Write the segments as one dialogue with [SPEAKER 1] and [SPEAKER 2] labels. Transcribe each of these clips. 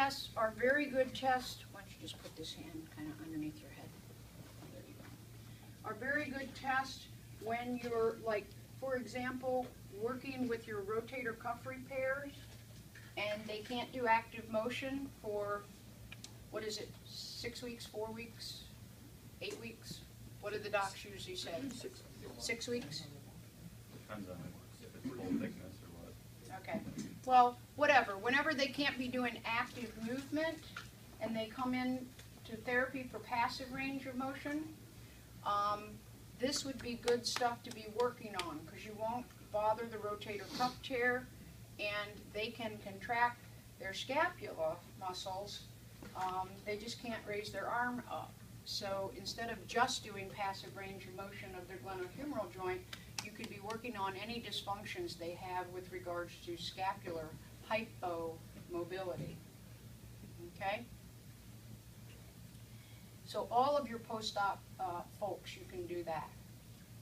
[SPEAKER 1] tests are very good tests. Why don't you just put this hand kind of underneath your head? There you go. Are very good tests when you're, like, for example, working with your rotator cuff repairs and they can't do active motion for, what is it, 6 weeks, 4 weeks, 8 weeks? What did the docs usually say? 6 weeks?
[SPEAKER 2] Depends on if it's full thickness or what.
[SPEAKER 1] Okay. Well, whatever. Whenever they can't be doing active movement and they come in to therapy for passive range of motion, this would be good stuff to be working on because you won't bother the rotator cuff tear and they can contract their scapula muscles. They just can't raise their arm up. So instead of just doing passive range of motion of their glenohumeral joint, you could be working on any dysfunctions they have with regards to scapular hypomobility. Okay? So all of your post-op folks, you can do that.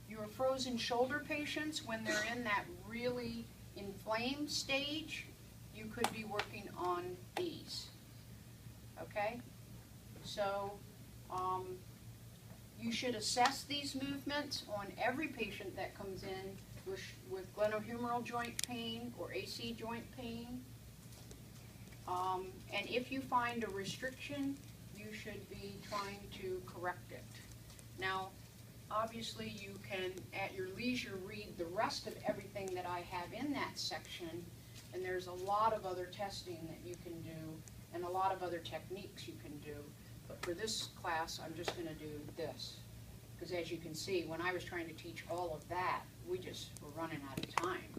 [SPEAKER 1] Your frozen shoulder patients, when they're in that really inflamed stage, you could be working on these. Okay? So you should assess these movements on every patient that comes in with glenohumeral joint pain or AC joint pain. And if you find a restriction, you should be trying to correct it. Now, obviously you can, at your leisure, read the rest of everything that I have in that section, and there's a lot of other testing that you can do and a lot of other techniques you can do. But for this class, I'm just going to do this. Because as you can see, when I was trying to teach all of that, we just were running out of time.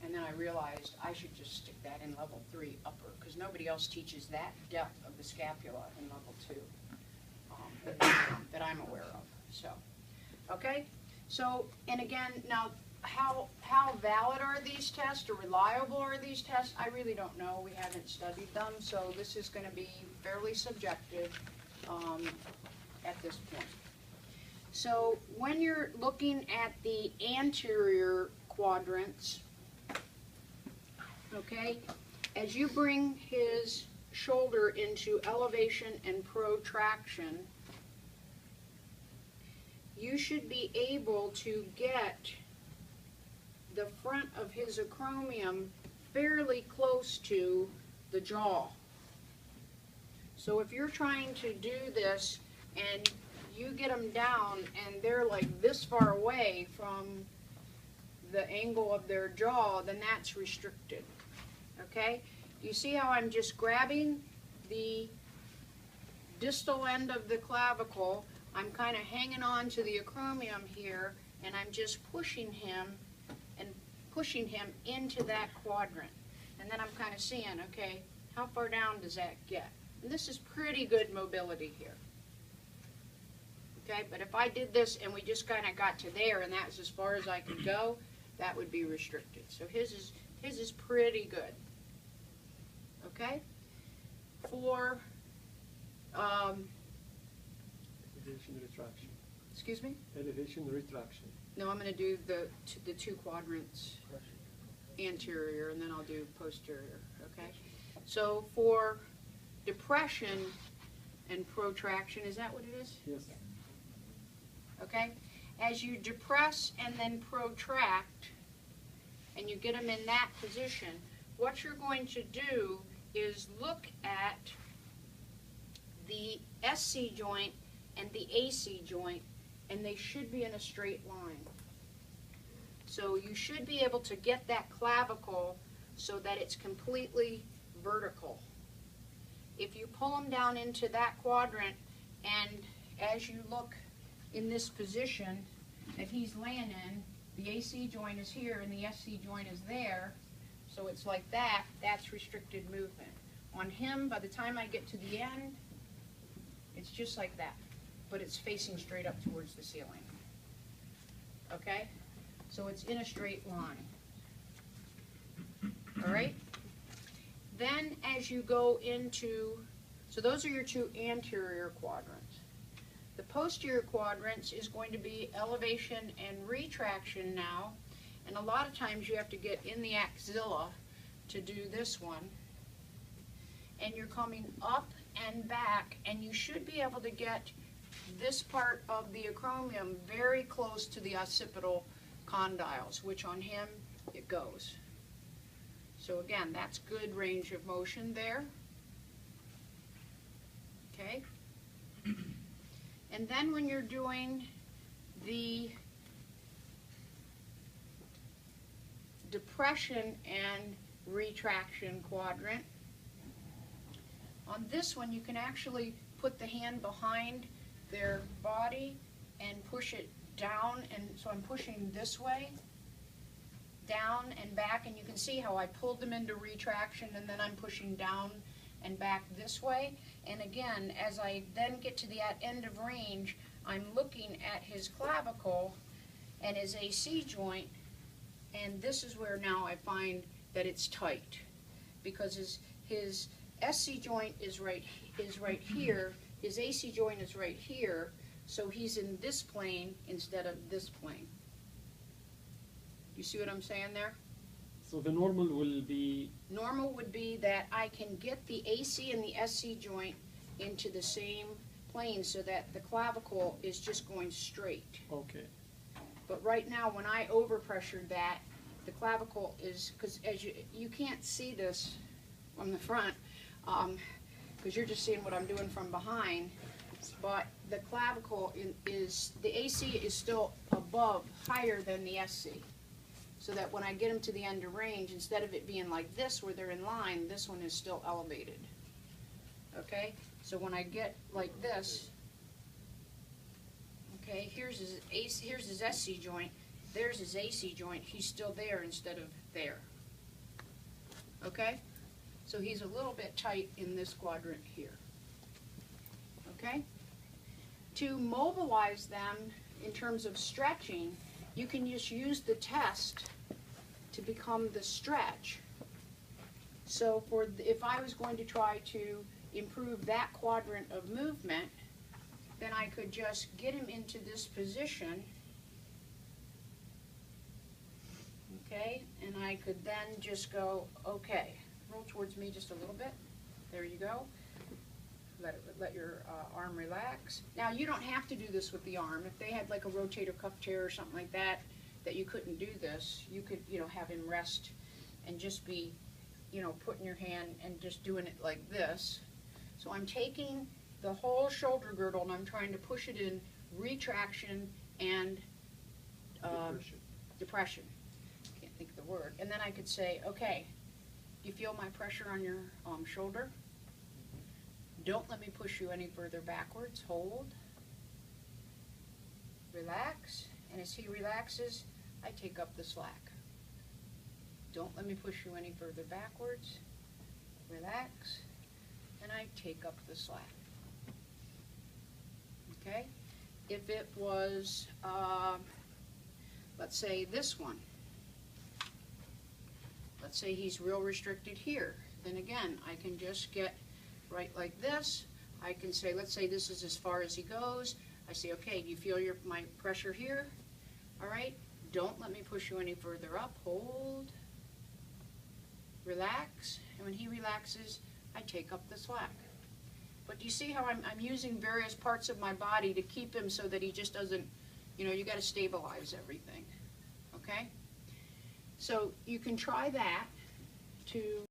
[SPEAKER 1] And then I realized I should just stick that in level 3 upper, because nobody else teaches that depth of the scapula in level 2 that I'm aware of. So, okay? So, and again, now, how valid are these tests or reliable are these tests? I really don't know. We haven't studied them, so this is going to be fairly subjective at this point. So when you're looking at the anterior quadrants, okay, as you bring his shoulder into elevation and protraction, you should be able to get the front of his acromion fairly close to the jaw. So if you're trying to do this and you get them down and they're like this far away from the angle of their jaw, then that's restricted. Okay? You see how I'm just grabbing the distal end of the clavicle, I'm kind of hanging on to the acromion here, and I'm just pushing him into that quadrant. And then I'm kind of seeing, okay, how far down does that get? And this is pretty good mobility here. Okay, but if I did this and we just kind of got to there and that's as far as I could go, that would be restricted. So his is pretty good. Okay? For
[SPEAKER 3] elevation retraction.
[SPEAKER 1] Excuse me?
[SPEAKER 3] Elevation retraction.
[SPEAKER 1] No, I'm going to do the 2 quadrants anterior, and then I'll do posterior. Okay? So for depression and protraction, is that what it is?
[SPEAKER 3] Yes.
[SPEAKER 1] Okay? As you depress and then protract, and you get them in that position, what you're going to do is look at the SC joint and the AC joint, and they should be in a straight line. So you should be able to get that clavicle so that it's completely vertical. If you pull them down into that quadrant, and as you look in this position that he's laying in, the AC joint is here and the SC joint is there, so it's like that, that's restricted movement. On him, by the time I get to the end, it's just like that, but it's facing straight up towards the ceiling. Okay? So it's in a straight line. All right? Then as you go into, so those are your 2 anterior quadrants. The posterior quadrants is going to be elevation and retraction now, and a lot of times you have to get in the axilla to do this one. and you're coming up and back, and you should be able to get this part of the acromion very close to the occipital condyles, which on him it goes. So again, that's good range of motion there. Okay? And then when you're doing the depression and retraction quadrant, on this one you can actually put the hand behind their body and push it down, and so I'm pushing this way, down and back, and you can see how I pulled them into retraction and then I'm pushing down and back this way. And again, as I then get to the end of range, I'm looking at his clavicle and his AC joint, and this is where now I find that it's tight, because his SC joint is right here, his AC joint is right here, so he's in this plane instead of this plane. You see what I'm saying there?
[SPEAKER 3] So the normal will be...
[SPEAKER 1] Normal would be that I can get the AC and the SC joint into the same plane so that the clavicle is just going straight.
[SPEAKER 3] Okay.
[SPEAKER 1] But right now, when I overpressured that, the clavicle is, because as you can't see this from the front, because you're just seeing what I'm doing from behind, but the clavicle is, the AC is still above, higher than the SC. So that when I get them to the end of range, instead of it being like this where they're in line, this one is still elevated. Okay? So when I get like this, okay, here's his SC joint, there's his AC joint, he's still there instead of there. Okay? So he's a little bit tight in this quadrant here. Okay? To mobilize them in terms of stretching, you can just use the test to become the stretch. So if I was going to try to improve that quadrant of movement, then I could just get him into this position, okay, and I could then just go, okay, roll towards me just a little bit. There you go. Let your arm relax. Now, you don't have to do this with the arm. If they had like a rotator cuff tear or something like that you couldn't do this, you could, have him rest and just be, putting your hand and just doing it like this. So I'm taking the whole shoulder girdle and I'm trying to push it in retraction and depression. Can't think of the word. And then I could say, okay, do you feel my pressure on your shoulder? Don't let me push you any further backwards. Hold. Relax. And as he relaxes, I take up the slack. Don't let me push you any further backwards. Relax. And I take up the slack. Okay? If it was, let's say this one. Let's say he's real restricted here. Then again, I can just get right like this. I can say, let's say this is as far as he goes. I say, okay, do you feel my pressure here? All right, don't let me push you any further up. Hold, relax, and when he relaxes, I take up the slack. But do you see how I'm using various parts of my body to keep him so that he just doesn't, you got to stabilize everything, okay? So you can try that to